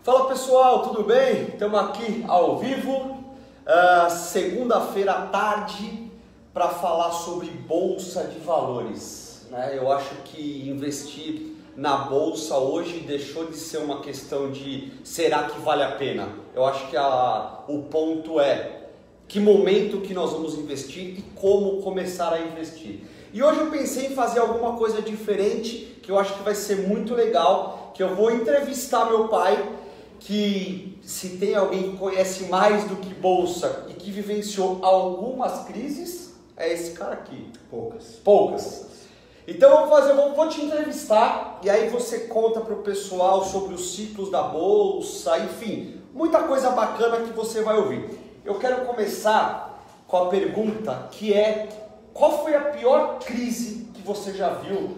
Fala pessoal, tudo bem? Estamos aqui ao vivo, segunda-feira à tarde, para falar sobre Bolsa de Valores. Eu acho que investir na Bolsa hoje deixou de ser uma questão de será que vale a pena? Eu acho que o ponto é que momento que nós vamos investir e como começar a investir. E hoje eu pensei em fazer alguma coisa diferente, que eu acho que vai ser muito legal, que eu vou entrevistar meu pai, que se tem alguém que conhece mais do que Bolsa e que vivenciou algumas crises, é esse cara aqui. Poucas. Então vou te entrevistar e aí você conta para o pessoal sobre os ciclos da Bolsa, enfim, muita coisa bacana que você vai ouvir. Eu quero começar com a pergunta que é: qual foi a pior crise que você já viu?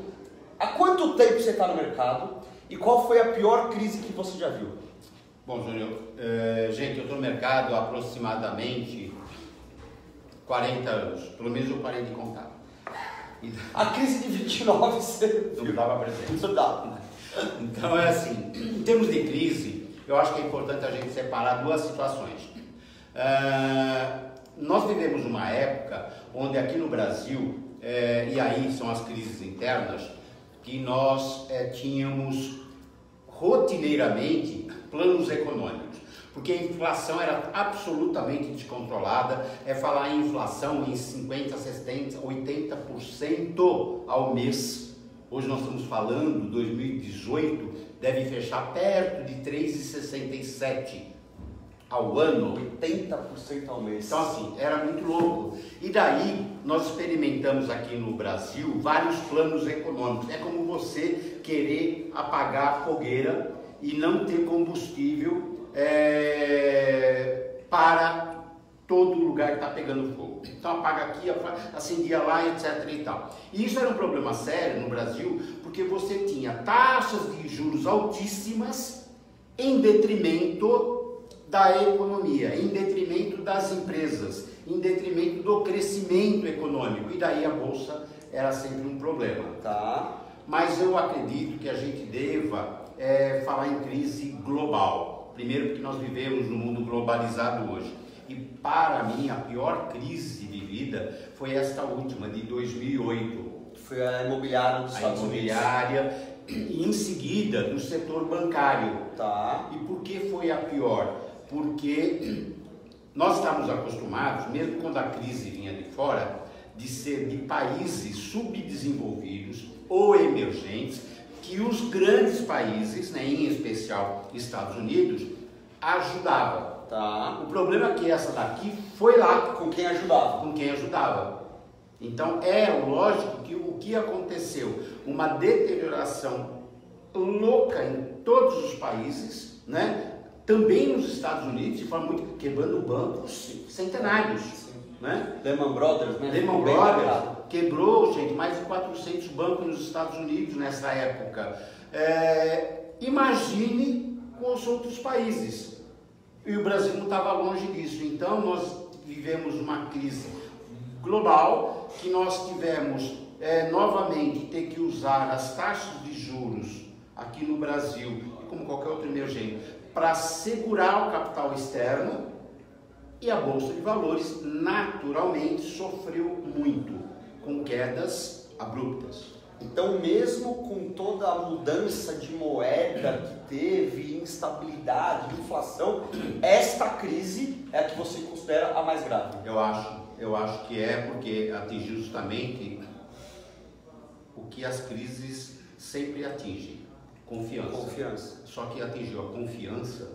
Há quanto tempo você está no mercado? E qual foi a pior crise que você já viu? Bom, Júnior, gente, eu estou no mercado há aproximadamente 40 anos, pelo menos eu parei de contar. A crise de 29 você não estava presente. Não dá. Então é assim, em termos de crise, eu acho que é importante a gente separar duas situações. Nós vivemos uma época onde aqui no Brasil, e aí são as crises internas, que nós tínhamos rotineiramente planos econômicos, porque a inflação era absolutamente descontrolada. Falar em inflação em 50%, 70%, 80% ao mês. Hoje nós estamos falando, 2018, deve fechar perto de 3,67% ao ano. 80% ao mês. Então assim, era muito louco. E daí nós experimentamos aqui no Brasil vários planos econômicos. É como você querer apagar a fogueira e não ter combustível para todo lugar que está pegando fogo. Então apaga aqui, acendia lá, etc. e tal. E isso era um problema sério no Brasil, porque você tinha taxas de juros altíssimas em detrimento da economia, em detrimento das empresas, em detrimento do crescimento econômico, e daí a Bolsa era sempre um problema. Tá. Mas eu acredito que a gente deva falar em crise global. Primeiro porque nós vivemos num mundo globalizado hoje. E para mim a pior crise vivida foi esta última, de 2008. Foi a imobiliária dos Estados Unidos. A imobiliária e em seguida do setor bancário. Tá. E por que foi a pior? Porque nós estamos acostumados, mesmo quando a crise vinha de fora, de ser de países subdesenvolvidos ou emergentes, que os grandes países, em especial Estados Unidos, ajudavam. Tá. O problema é que essa daqui foi lá com quem ajudava. Então é lógico que o que aconteceu, uma deterioração louca em todos os países, também nos Estados Unidos, de forma muito quebrando bancos centenários. Lehman Brothers, Lehman Brothers quebrou, gente, mais de 400 bancos nos Estados Unidos nessa época. Imagine com os outros países. E o Brasil não estava longe disso. Então nós vivemos uma crise global, que nós tivemos novamente ter que usar as taxas de juros aqui no Brasil, como qualquer outro emergente, para segurar o capital externo. E a Bolsa de Valores naturalmente sofreu muito, com quedas abruptas. Então, mesmo com toda a mudança de moeda que teve, instabilidade, inflação, esta crise é a que você considera a mais grave? Eu acho que porque atingiu justamente o que as crises sempre atingem: confiança. Só que atingiu a confiança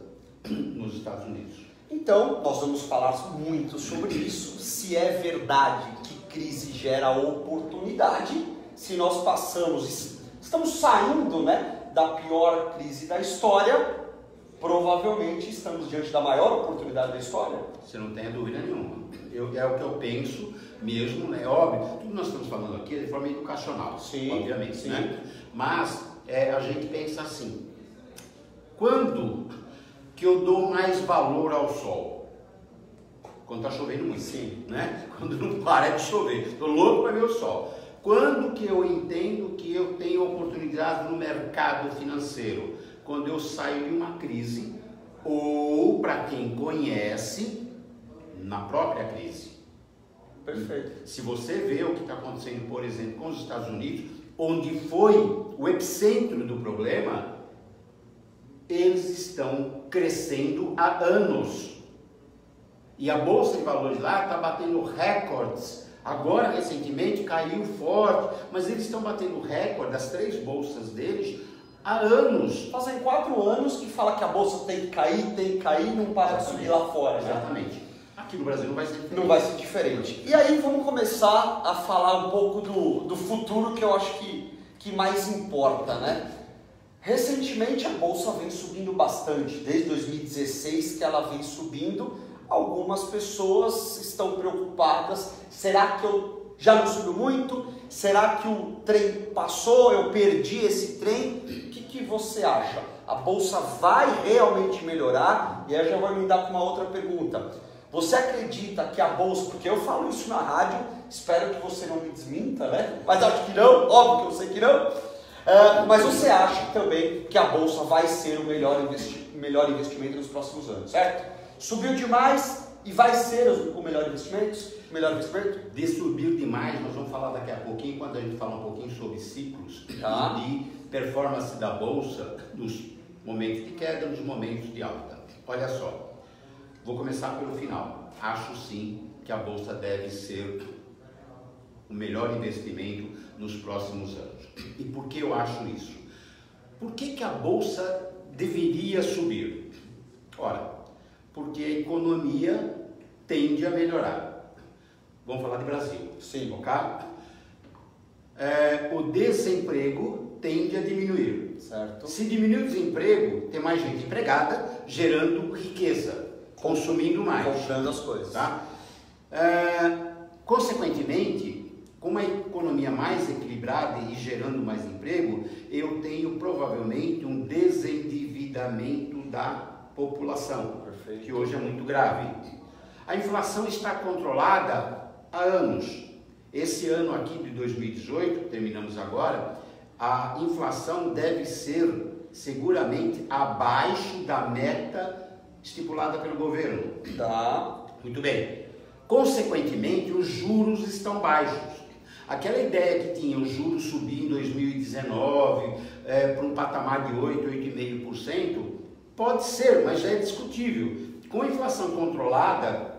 nos Estados Unidos. Então, nós vamos falar muito sobre isso, se é verdade que crise gera oportunidade, se nós estamos saindo da pior crise da história, provavelmente estamos diante da maior oportunidade da história. Você não tem dúvida nenhuma. É o que eu penso mesmo, óbvio, tudo que nós estamos falando aqui é de forma educacional, sim, obviamente, sim. Mas a gente pensa assim: quando que eu dou mais valor ao sol? Quando está chovendo muito, sim, Quando não para de chover, estou louco para ver o sol. Quando que eu entendo que eu tenho oportunidade no mercado financeiro? Quando eu saio de uma crise ou para quem conhece na própria crise. Perfeito. Se você vê o que está acontecendo, por exemplo, com os Estados Unidos, onde foi o epicentro do problema, eles estão crescendo há anos. E a Bolsa de Valores lá está batendo recordes. Agora, recentemente, caiu forte, mas eles estão batendo recorde das 3 bolsas deles há anos. Fazem 4 anos que fala que a Bolsa tem que cair, não para de subir lá fora. Exatamente. Aqui no Brasil não vai ser diferente. Não vai ser diferente. E aí vamos começar a falar um pouco do futuro, que eu acho que mais importa, né? Recentemente a Bolsa vem subindo bastante, desde 2016 que ela vem subindo. Algumas pessoas estão preocupadas, será que eu já não subiu muito? Será que o trem passou, eu perdi esse trem? O que você acha? A Bolsa vai realmente melhorar? E aí eu já vou emendar com uma outra pergunta. Você acredita que a Bolsa, porque eu falo isso na rádio, espero que você não me desminta, né? Mas acho que não, óbvio que eu sei que não. Mas você acha também que a Bolsa vai ser o melhor investimento nos próximos anos, certo? Subiu demais e vai ser o melhor investimento? De subir demais, nós vamos falar daqui a pouquinho, quando a gente fala um pouquinho sobre ciclos e de performance da Bolsa nos momentos de queda, nos momentos de alta. Olha só, vou começar pelo final. Acho sim que a Bolsa deve ser o melhor investimento nos próximos anos. E por que eu acho isso? Por que a Bolsa deveria subir? Ora, porque a economia tende a melhorar. Vamos falar de Brasil. Sim. Ok? O desemprego tende a diminuir. Certo. Se diminuir o desemprego, tem mais gente empregada, gerando riqueza, consumindo mais. Comprando as coisas. Tá? Consequentemente, com uma economia mais equilibrada e gerando mais emprego, eu tenho provavelmente um desendividamento da população, Perfeito. Que hoje é muito grave. A inflação está controlada há anos. Esse ano aqui de 2018, terminamos agora, a inflação deve ser seguramente abaixo da meta estipulada pelo governo. Tá. Muito bem. Consequentemente, os juros estão baixos. Aquela ideia que tinha os juros subir em 2019 para um patamar de 8, 8,5%, pode ser, mas já é discutível. Com a inflação controlada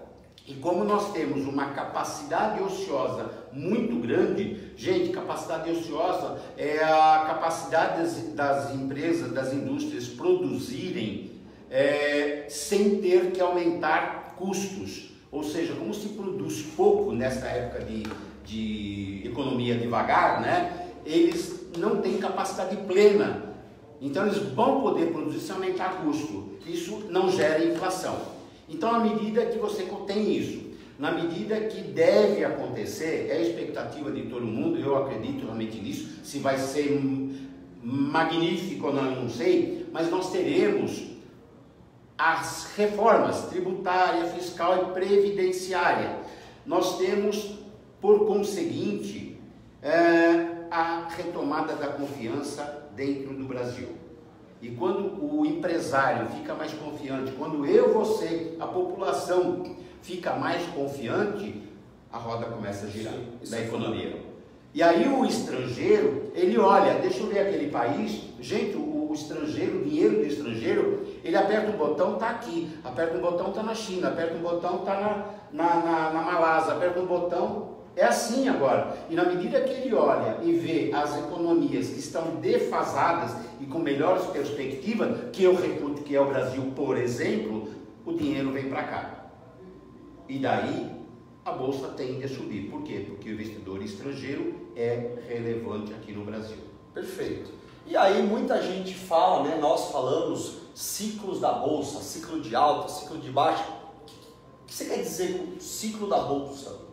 e como nós temos uma capacidade ociosa muito grande, gente, capacidade ociosa é a capacidade das empresas, das indústrias produzirem sem ter que aumentar custos. Ou seja, como se produz pouco nessa época de economia devagar, né? Eles não têm capacidade plena. Então eles vão poder produzir sem aumentar custo. Isso não gera inflação. Então, à medida que você tem isso, na medida que deve acontecer, é a expectativa de todo mundo, eu acredito realmente nisso, se vai ser magnífico ou não, eu não sei, mas nós teremos as reformas tributária, fiscal e previdenciária. Nós temos, por conseguinte, a retomada da confiança dentro do Brasil. E quando o empresário fica mais confiante, quando você, a população, fica mais confiante, a roda começa a girar da economia. E aí o estrangeiro, ele olha, deixa eu ver aquele país, gente, o estrangeiro, o dinheiro do estrangeiro, ele aperta um botão, está aqui, aperta um botão, está na China, aperta um botão, está na Malásia, aperta um botão. É assim agora, e na medida que ele olha e vê as economias que estão defasadas e com melhores perspectivas, que eu reputo que é o Brasil, por exemplo, o dinheiro vem para cá. E daí a Bolsa tende a subir. Por quê? Porque o investidor estrangeiro é relevante aqui no Brasil. Perfeito. E aí muita gente fala, né, nós falamos ciclos da Bolsa, ciclo de alta, ciclo de baixa. O que você quer dizer com ciclo da Bolsa?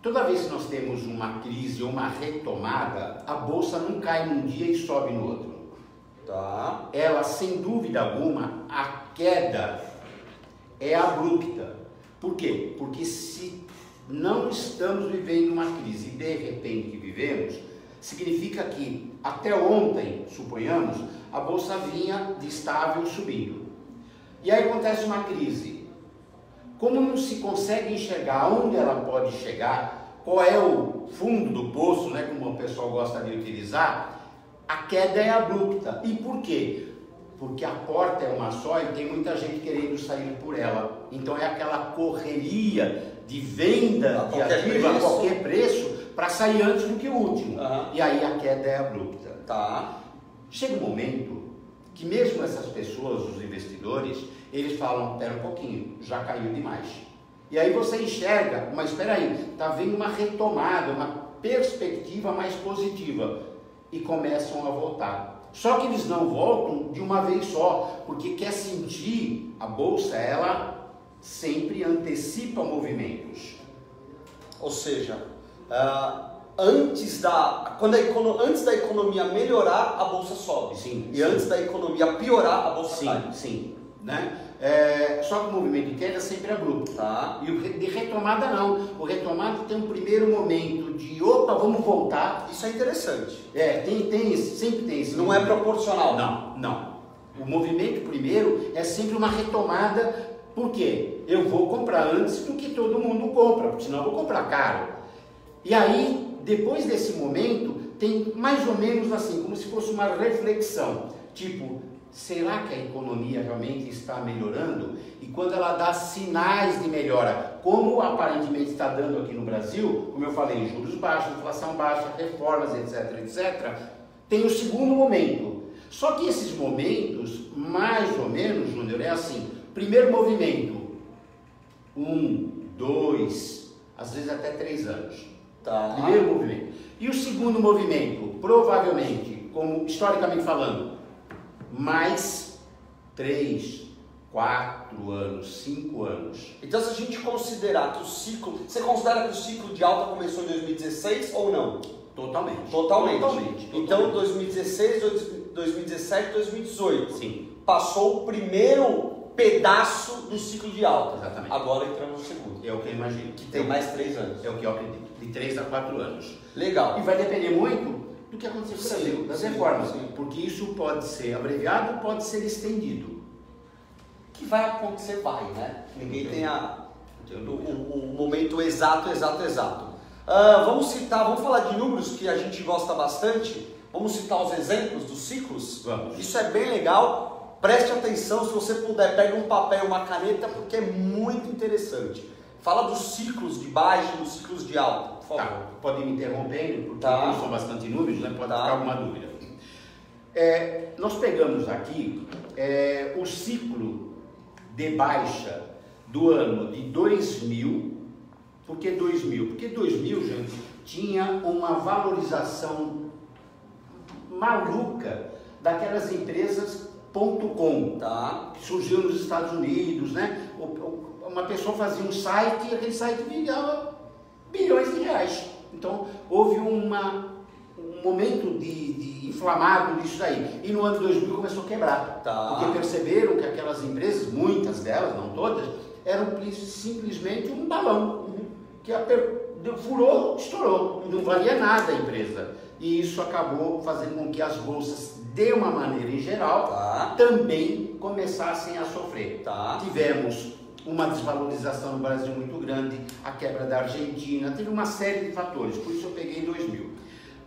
Toda vez que nós temos uma crise ou uma retomada, a Bolsa não cai num dia e sobe no outro. Tá. Ela, sem dúvida alguma, a queda é abrupta. Por quê? Porque se não estamos vivendo uma crise e de repente vivemos, significa que até ontem, suponhamos, a Bolsa vinha de estável subindo. E aí acontece uma crise. Como não se consegue enxergar onde ela pode chegar, qual é o fundo do poço, né, como o pessoal gosta de utilizar, a queda é abrupta. E por quê? Porque a porta é uma só e tem muita gente querendo sair por ela. Então é aquela correria de venda de ativo a qualquer preço para sair antes do que o último. E aí a queda é abrupta. Tá. Chega um momento que mesmo essas pessoas, os investidores, eles falam, espera um pouquinho, já caiu demais. E aí você enxerga, mas espera aí, está vendo uma retomada, uma perspectiva mais positiva e começam a voltar. Só que eles não voltam de uma vez só, porque quer sentir, a bolsa, ela sempre antecipa movimentos. Ou seja, antes da economia melhorar, a bolsa sobe. Sim, e sim. Antes da economia piorar, a bolsa cai. Sim, né? Só que o movimento de queda é sempre abrupto. Tá. E o de retomada não. O retomada tem um primeiro momento de opa, vamos voltar. Isso é interessante. Sempre tem esse. Não é proporcional. Não. O movimento primeiro é sempre uma retomada. Por quê? Eu vou comprar antes do que todo mundo compra, porque senão eu vou comprar caro. E aí, depois desse momento, tem mais ou menos assim, como se fosse uma reflexão. Tipo, será que a economia realmente está melhorando? E quando ela dá sinais de melhora, como aparentemente está dando aqui no Brasil, como eu falei, juros baixos, inflação baixa, reformas, etc, tem o segundo momento. Só que esses momentos, mais ou menos, Júnior, é assim, primeiro movimento, 1, 2, às vezes até 3 anos. Tá. Primeiro movimento. E o segundo movimento, provavelmente, como historicamente falando, mais 3, 4 anos, 5 anos. Então, se a gente considerar que o ciclo... Você considera que o ciclo de alta começou em 2016 ou não? Totalmente. Então, 2016, 2017, 2018. Sim. Passou o primeiro pedaço do ciclo de alta. Exatamente. Agora entramos no segundo. É o que eu imagino. Que tem mais 3 anos. É o que eu acredito. De 3 a 4 anos. Legal. E vai depender muito do que acontecer no Brasil, das reformas. Sim. Porque isso pode ser abreviado, pode ser estendido. O que vai acontecer vai, né? Ninguém tem o momento exato. Vamos falar de números que a gente gosta bastante. Vamos citar os exemplos dos ciclos? Vamos. Isso é bem legal. Preste atenção, se você puder, pega um papel e uma caneta, porque é muito interessante. Fala dos ciclos de baixa e dos ciclos de alta, por favor. Tá, pode me interrompendo, porque Tá. são bastante números, né? Pode Tá. ficar alguma dúvida. Nós pegamos aqui o ciclo de baixa do ano de 2000. Por que 2000? Porque 2000, gente, tinha uma valorização maluca daquelas empresas .com, Tá. que surgiu nos Estados Unidos, né? Uma pessoa fazia um site e aquele site ganhava bilhões de reais. Então, houve um momento de inflamado nisso daí. E no ano 2000 começou a quebrar. Tá. Porque perceberam que aquelas empresas, muitas delas, não todas, eram simplesmente um balão. Que furou, estourou. Não valia nada a empresa. E isso acabou fazendo com que as bolsas, de uma maneira em geral, Tá. também começassem a sofrer. Tá. Tivemos uma desvalorização no Brasil muito grande, a quebra da Argentina, teve uma série de fatores, por isso eu peguei 2000.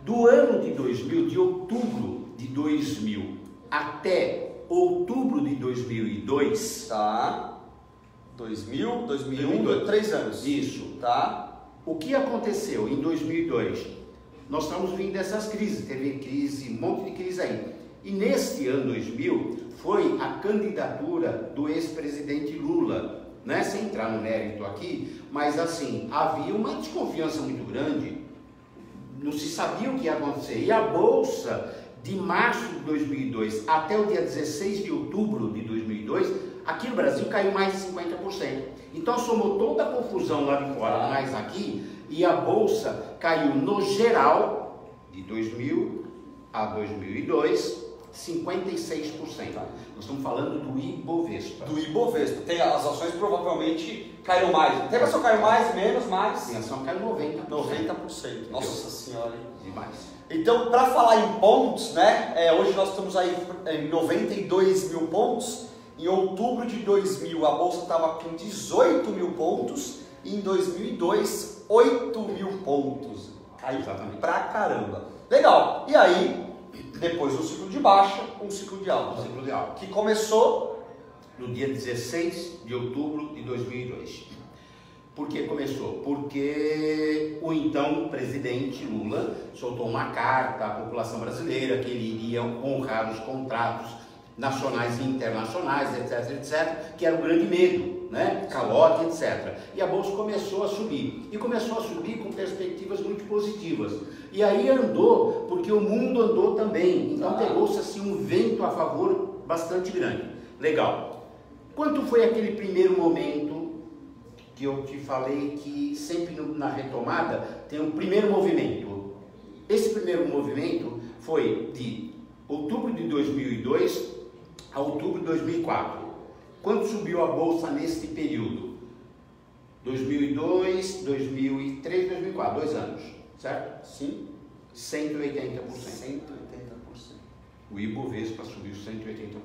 Do ano de 2000, de outubro de 2000 até outubro de 2002, Tá. 2000, 2001, 2002. 3 anos. Isso. Tá. O que aconteceu em 2002? Nós estamos vindo dessas crises, teve crise, um monte de crise aí. E neste ano 2000 foi a candidatura do ex-presidente Lula, né? Sem entrar no mérito aqui, mas assim, havia uma desconfiança muito grande, não se sabia o que ia acontecer. E a Bolsa, de março de 2002 até o dia 16 de outubro de 2002, aqui no Brasil caiu mais de 50%. Então somou toda a confusão lá de fora, mais aqui, e a Bolsa caiu no geral, de 2000 a 2002, 56%. Nós estamos falando do Ibovespa. Do Ibovespa. Tem, as ações provavelmente caíram mais. Tem ação caiu mais, menos, mais. A ação caiu 90%. 90%. Nossa senhora, hein? Demais. Então, para falar em pontos, né? Hoje nós estamos aí em 92 mil pontos. Em outubro de 2000 a bolsa estava com 18 mil pontos e em 2002 8 mil pontos. Caiu pra caramba. Legal. E aí, depois do ciclo de baixa, um ciclo de alta. Um ciclo de alta. Que começou no dia 16 de outubro de 2002. Por que começou? Porque o então presidente Lula soltou uma carta à população brasileira que ele iria honrar os contratos nacionais e internacionais, etc, que era um grande medo, né? Calote, etc. E a bolsa começou a subir. E começou a subir com perspectivas muito positivas. E aí andou, porque o mundo andou também. Então pegou-se assim um vento a favor bastante grande. Legal. Quanto foi aquele primeiro momento que eu te falei que sempre na retomada tem um primeiro movimento? Esse primeiro movimento foi de outubro de 2002 a outubro de 2004. Quanto subiu a bolsa nesse período? 2002, 2003, 2004, 2 anos, certo? Sim. 180%. 180%. O Ibovespa subiu 180%.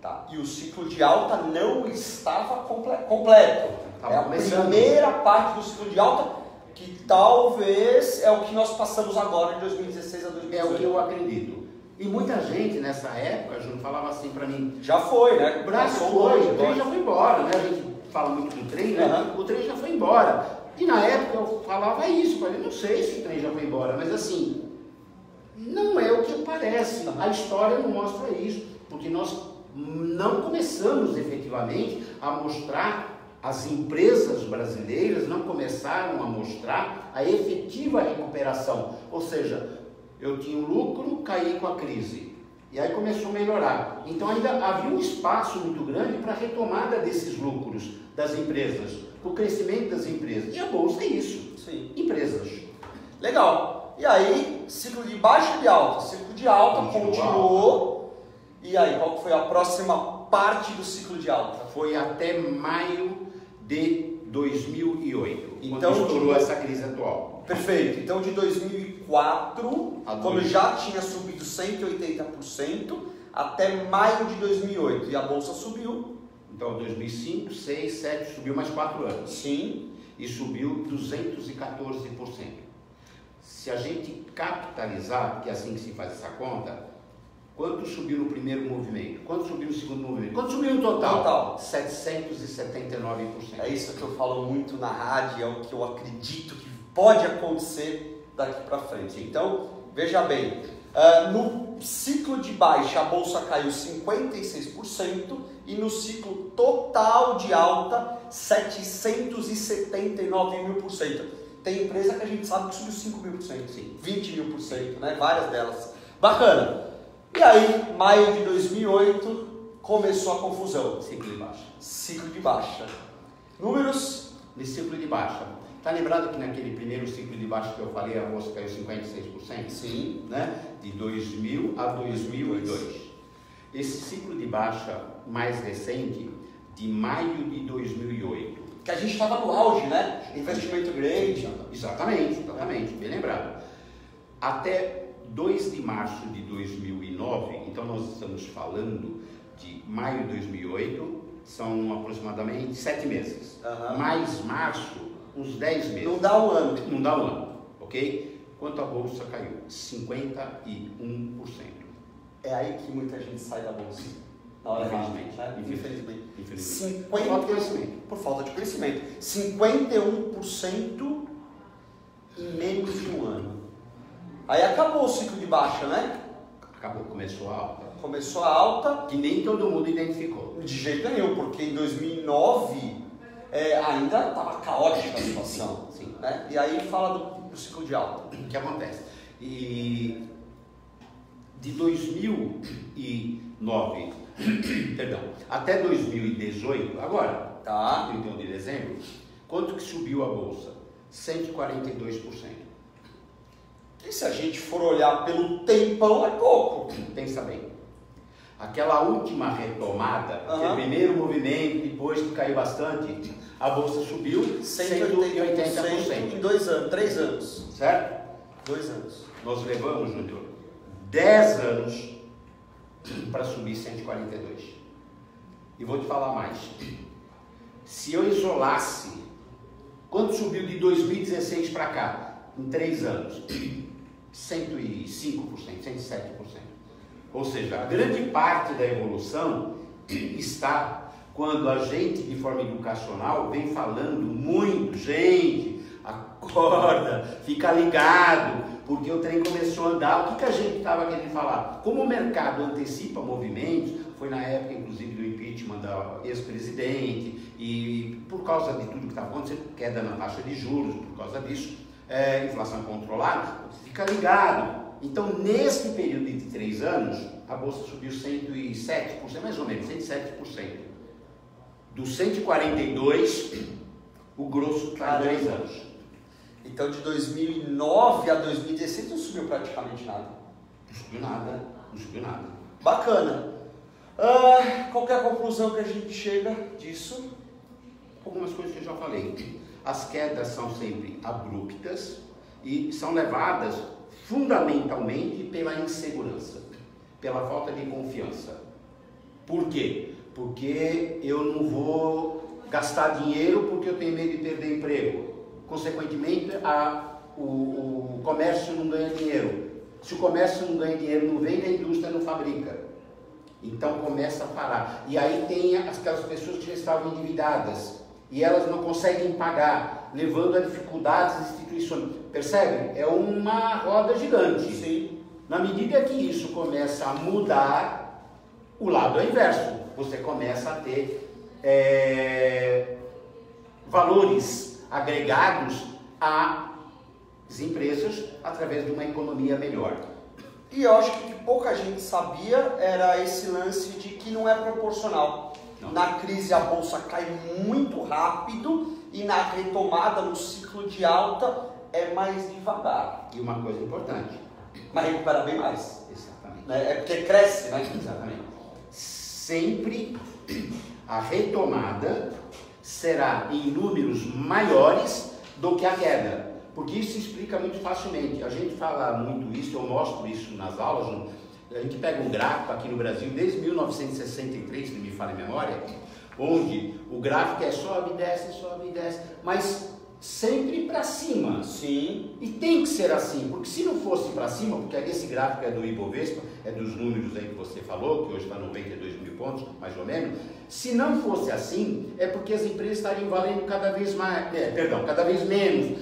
Tá. E o ciclo de alta não estava completo. É a primeira parte do ciclo de alta que talvez é o que nós passamos agora de 2016 a 2018. É o que eu acredito. E muita gente nessa época, Júnior, falava assim pra mim... Já foi, né? O Brasil foi, o trem já foi embora, né? A gente fala muito do trem, né? O trem já foi embora. E na época eu falava isso, eu falei, não sei se o trem já foi embora, mas assim, não é o que parece. A história não mostra isso, porque nós não começamos efetivamente a mostrar, as empresas brasileiras não começaram a mostrar a efetiva recuperação. Ou seja, eu tinha um lucro, caí com a crise. E aí começou a melhorar. Então ainda havia um espaço muito grande para a retomada desses lucros das empresas, o crescimento das empresas. E a bolsa é isso. Sim. Empresas. Legal. E aí, ciclo de baixa e de alta. Ciclo de alta continuou. E aí, qual foi a próxima parte do ciclo de alta? Foi até maio de 2008, então, quando estourou essa crise atual. Perfeito. Então, de 2004, quando já tinha subido 180%, até maio de 2008. E a bolsa subiu. Então, 2005, 6, 7, subiu mais 4 anos. Sim. E subiu 214%. Se a gente capitalizar, que é assim que se faz essa conta, quanto subiu no primeiro movimento? Quanto subiu no segundo movimento? Quanto subiu no total? 779%. É isso que eu falo muito na rádio, é o que eu acredito que pode acontecer daqui para frente. Então, veja bem, no ciclo de baixa a bolsa caiu 56% e no ciclo total de alta 779.000%. Tem empresa que a gente sabe que subiu 5.000%, sim, 20.000%, né? Várias delas. Bacana. E aí, maio de 2008, começou a confusão. Ciclo de baixa. Ciclo de baixa. Números de ciclo de baixa. Está lembrado que naquele primeiro ciclo de baixa que eu falei, a bolsa caiu 56%? Sim. Né? De 2000 a 2002. Esse ciclo de baixa mais recente, de maio de 2008. Que a gente estava no auge, né? Investimento grande. Exatamente, bem lembrado. Até 2 de março de 2009, então nós estamos falando de maio de 2008, são aproximadamente 7 meses. Mais março, uns 10 meses. Não dá um ano. Não dá um ano, ok? Quanto a bolsa caiu? 51%. É aí que muita gente sai da bolsa. Na hora Infelizmente. Né? Infelizmente. 50... Por falta de conhecimento. Por falta de conhecimento. 51% em menos de um ano. Aí acabou o ciclo de baixa, né? Acabou, começou a alta. Começou a alta. Que nem todo mundo identificou. De jeito nenhum, porque em 2009 ainda estava caótica a situação. Sim. Né? E aí fala do ciclo de alta. O que acontece? E de 2009, perdão, até 2018, agora, tá. 31 de dezembro, quanto que subiu a bolsa? 142%. E se a gente for olhar pelo tempão, é pouco. Pensa bem. Aquela última retomada, aquele primeiro movimento, depois que caiu bastante, a bolsa subiu 180% em 2 anos, 3 anos. Certo? 2 anos. Nós levamos, Júnior, 10 anos para subir 142. E vou te falar mais. Se eu isolasse, quanto subiu de 2016 para cá, em 3 anos? 105%, 107%. Ou seja, a grande parte da evolução está quando a gente, de forma educacional, vem falando muito, gente, acorda, fica ligado, porque o trem começou a andar. O que a gente estava querendo falar? Como o mercado antecipa movimentos, foi na época, inclusive, do impeachment da ex-presidente, e por causa de tudo que estava acontecendo, queda na taxa de juros, por causa disso, inflação controlada, fica ligado. Então, nesse período de 3 anos, a Bolsa subiu 107%, mais ou menos, 107%. Do 142, o grosso está em 3 anos. Então, de 2009 a 2016 não subiu praticamente nada. Não subiu nada, não subiu nada. Bacana. Qual que é a conclusão que a gente chega disso? Algumas coisas que eu já falei. As quedas são sempre abruptas e são levadas fundamentalmente pela insegurança, pela falta de confiança. Por quê? Porque eu não vou gastar dinheiro porque eu tenho medo de perder emprego. Consequentemente, o comércio não ganha dinheiro. Se o comércio não ganha dinheiro, não vende, a indústria não fabrica. Então começa a parar. E aí tem aquelas pessoas que já estavam endividadas e elas não conseguem pagar, levando a dificuldades das instituições. Percebe? É uma roda gigante. Sim. Na medida que isso começa a mudar, o lado é o inverso. Você começa a ter valores agregados às empresas através de uma economia melhor. E eu acho que o que pouca gente sabia era esse lance de que não é proporcional. Não. Na crise a bolsa cai muito rápido e na retomada, no ciclo de alta, é mais devagar. E uma coisa importante. Mas recupera bem mais. Exatamente. É porque cresce, né? Exatamente. Sempre a retomada será em números maiores do que a queda. Porque isso se explica muito facilmente. A gente fala muito isso, eu mostro isso nas aulas. A gente pega um gráfico aqui no Brasil desde 1963, se não me falha a memória, onde o gráfico é sobe e desce, mas sempre para cima. Sim. E tem que ser assim, porque se não fosse para cima, porque esse gráfico é do Ibovespa, é dos números aí que você falou, que hoje está 92 mil pontos, mais ou menos. Se não fosse assim, é porque as empresas estariam valendo cada vez mais, cada vez menos,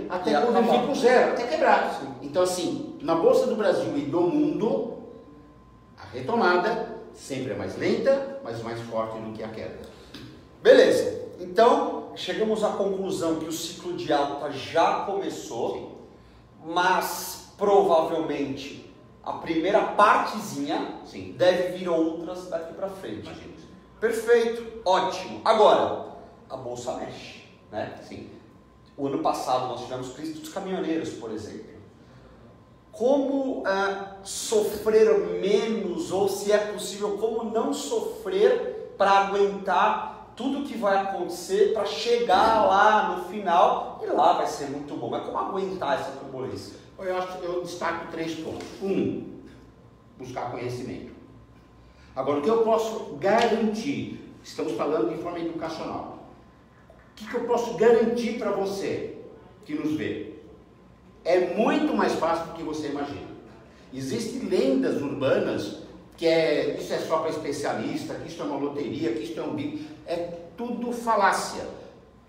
até quando vir para o zero, até quebrar. Então assim, na Bolsa do Brasil e do mundo, a retomada sempre é mais lenta, mas mais forte do que a queda. Beleza. Então, chegamos à conclusão que o ciclo de alta já começou, mas provavelmente a primeira partezinha deve vir outras daqui para frente. Imagina. Perfeito, ótimo. Agora, a bolsa mexe, né? Sim. O ano passado nós tivemos crise dos caminhoneiros, por exemplo. Como sofrer menos, ou se é possível, como não sofrer para aguentar tudo que vai acontecer para chegar lá no final, e lá vai ser muito bom. Mas como aguentar essa turbulência? Eu destaco 3 pontos. 1, buscar conhecimento. Agora, o que eu posso garantir? Estamos falando de forma educacional. O que eu posso garantir para você que nos vê? É muito mais fácil do que você imagina. Existem lendas urbanas que isso é só para especialista, que isso é uma loteria, que isso é um bico. É tudo falácia.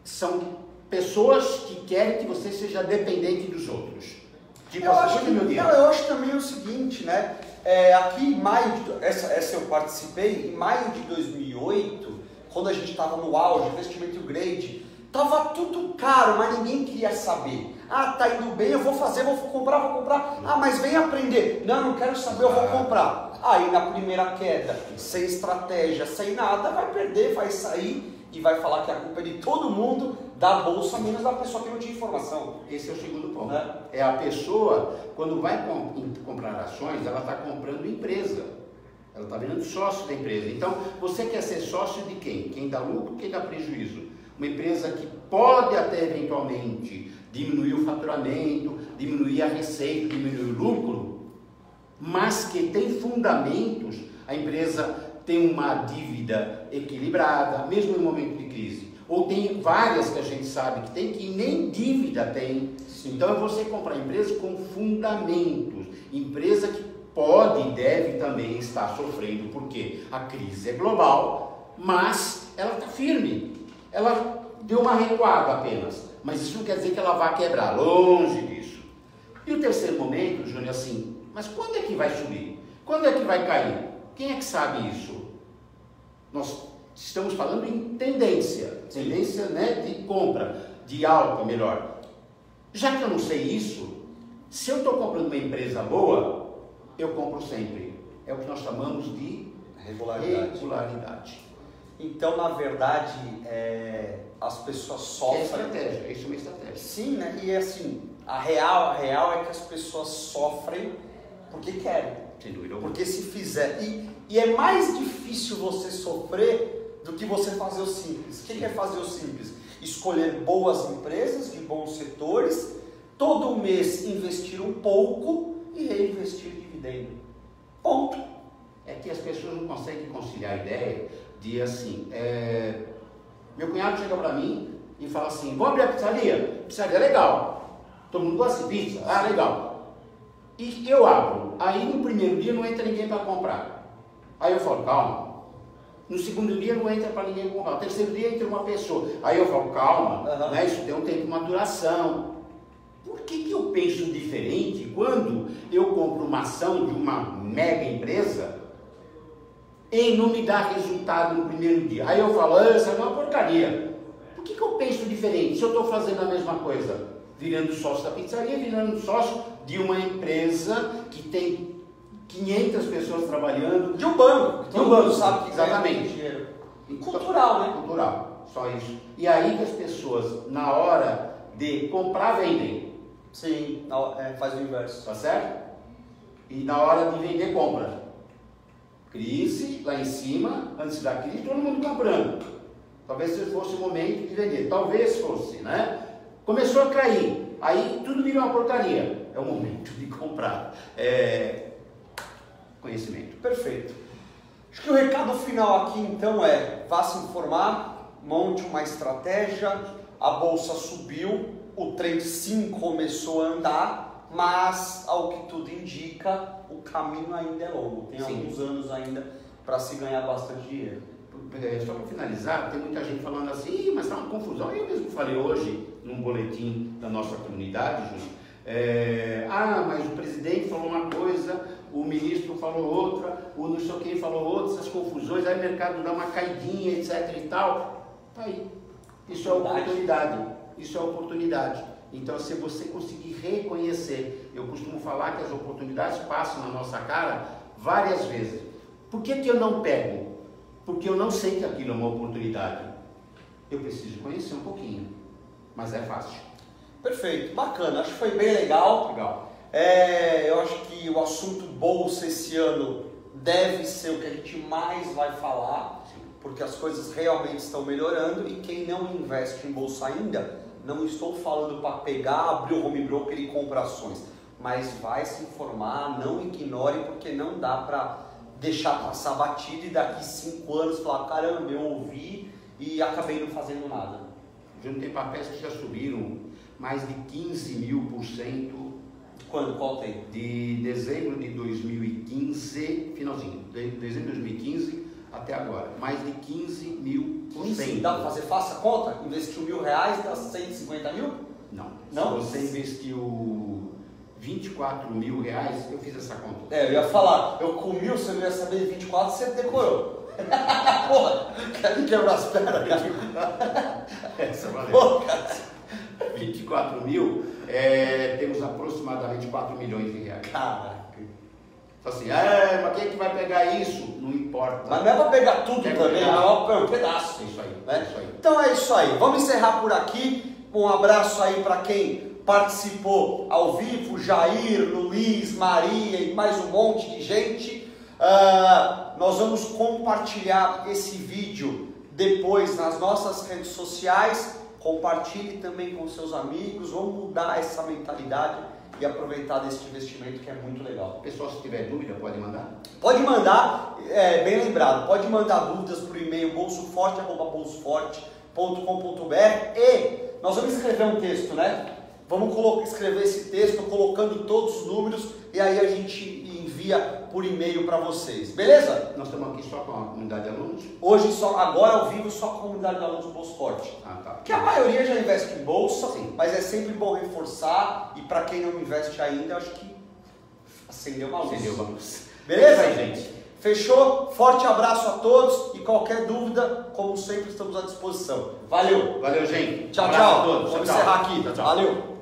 São pessoas que querem que você seja dependente dos outros. Tipo, eu acho também o seguinte, né? Aqui em maio, essa eu participei, em maio de 2008, quando a gente estava no auge, investimento grade, tava tudo caro, mas ninguém queria saber. Tá indo bem, eu vou fazer, vou comprar. Mas vem aprender. Não quero saber, eu vou comprar. Aí na primeira queda, sem estratégia, sem nada, vai perder, vai sair e vai falar que a culpa é de todo mundo, da bolsa, menos da pessoa que não tinha informação. Esse é o segundo ponto. É a pessoa, quando vai comprar ações, ela está comprando empresa. Ela está virando sócio da empresa. Então, você quer ser sócio de quem? Quem dá lucro, quem dá prejuízo? Uma empresa que pode até eventualmente diminuir o faturamento, diminuir a receita, diminuir o lucro, mas que tem fundamentos. A empresa tem uma dívida equilibrada, mesmo no momento de crise. Ou tem várias que a gente sabe que tem, que nem dívida tem. Então é você comprar empresas com fundamentos, empresa que pode e deve também estar sofrendo, porque a crise é global, mas ela está firme, ela deu uma recuada apenas, mas isso não quer dizer que ela vá quebrar, longe disso. E o terceiro momento, Júnior, assim, mas quando é que vai subir? Quando é que vai cair? Quem é que sabe isso? Nós estamos falando em tendência, né, de compra, de alta, melhor. Já que eu não sei isso, se eu estou comprando uma empresa boa, eu compro sempre. É o que nós chamamos de regularidade. Então, na verdade, as pessoas sofrem... É estratégia, isso é uma estratégia. Sim, né? E assim, a real é que as pessoas sofrem porque querem. Sem dúvida. Porque se fizer... E é mais difícil você sofrer do que você fazer o simples. O que é fazer o simples? Escolher boas empresas, de bons setores, todo mês investir um pouco e reinvestir dividendo. Ponto. É que as pessoas não conseguem conciliar a ideia de assim, meu cunhado chega para mim e fala assim, vou abrir a pizzaria? Pizzaria é legal, todo mundo gosta de pizza, legal. E eu abro, aí no primeiro dia não entra ninguém para comprar. Aí eu falo, calma. No segundo dia não entra para ninguém comprar. No terceiro dia entra uma pessoa. Aí eu falo, calma, né? Isso tem um tempo de maturação. Por que eu penso diferente quando eu compro uma ação de uma mega empresa e não me dá resultado no primeiro dia? Aí eu falo, essa é uma porcaria. Por que eu penso diferente se eu estou fazendo a mesma coisa? Virando sócio da pizzaria, virando sócio de uma empresa que tem 500 pessoas trabalhando. De um banco. De um banco, sabe que exatamente. Dinheiro. Cultural, né? Cultural, só isso. E aí que as pessoas, na hora de comprar, vendem. Sim, faz o inverso. Tá certo? E na hora de vender, compra. Crise, lá em cima, antes da crise, todo mundo comprando. Talvez esse fosse o momento de vender. Talvez fosse, né? Começou a cair. Aí tudo virou uma porcaria. É o momento de comprar. Conhecimento. Perfeito. Acho que o recado final aqui então vá se informar, monte uma estratégia, a bolsa subiu, o trem sim começou a andar, mas ao que tudo indica, o caminho ainda é longo, tem alguns anos ainda para se ganhar bastante dinheiro. Só para finalizar, tem muita gente falando assim, mas está uma confusão. Eu mesmo falei hoje, num boletim da nossa comunidade, Júnior, mas o presidente falou uma coisa, o ministro falou outra, o não sei quem falou outra, essas confusões, aí o mercado dá uma caidinha, etc e tal. Tá aí. Isso é oportunidade. Isso é oportunidade. Então, se você conseguir reconhecer, eu costumo falar que as oportunidades passam na nossa cara várias vezes. Por que eu não pego? Porque eu não sei que aquilo é uma oportunidade. Eu preciso conhecer um pouquinho, mas é fácil. Perfeito, bacana, acho que foi bem legal. Legal. Eu acho que o assunto bolsa esse ano deve ser o que a gente mais vai falar, porque as coisas realmente estão melhorando e quem não investe em bolsa ainda, não estou falando para pegar, abrir o home broker e comprar ações, mas vai se informar, não ignore, porque não dá para deixar passar batido e daqui 5 anos falar, caramba, eu ouvi e acabei não fazendo nada. Júnior, tem papéis que já subiram mais de 15.000%. Quando? Qual tem? De dezembro de 2015, finalzinho, de dezembro de 2015 até agora, mais de 15.000%. Dá para fazer fácil a conta? Investiu R$1.000, dá 150 mil? Não. Não? Se você investiu R$24.000, eu fiz essa conta. Eu ia falar, eu com 1.000, você não ia saber de 24, você decorou. Porra, quer me quebrar as pernas, cara? Essa valeu. Porra, cara. 24.000, temos aproximadamente 4 milhões de reais. Caraca. Assim, mas quem é que vai pegar isso? Não importa. Mas não é para pegar tudo também, é um pedaço. É isso aí, né? isso aí. Então é isso aí, vamos encerrar por aqui. Um abraço aí para quem participou ao vivo, Jair, Luiz, Maria e mais um monte de gente. Nós vamos compartilhar esse vídeo depois nas nossas redes sociais. Compartilhe também com seus amigos, vamos mudar essa mentalidade e aproveitar desse investimento que é muito legal. Pessoal, se tiver dúvida, pode mandar? Pode mandar, bem lembrado, pode mandar dúvidas por e-mail bolsoforte@bolsoforte.com.br e nós vamos escrever um texto, né? Vamos escrever esse texto colocando todos os números e aí a gente envia por e-mail para vocês, beleza? Nós estamos aqui só com a comunidade de alunos? Hoje, agora ao vivo, só com a comunidade de alunos do Bolso Forte. Ah, tá. Porque a maioria já investe em bolsa, sim, mas é sempre bom reforçar e para quem não investe ainda, eu acho que acendeu uma luz. Acendeu uma luz. Beleza, aí, gente? Fechou? Forte abraço a todos e qualquer dúvida, como sempre, estamos à disposição. Valeu! Valeu, gente. Tchau, Um abraço tchau. a todos. Vamos Tchau, encerrar tchau. aqui. Tchau, tchau. Valeu!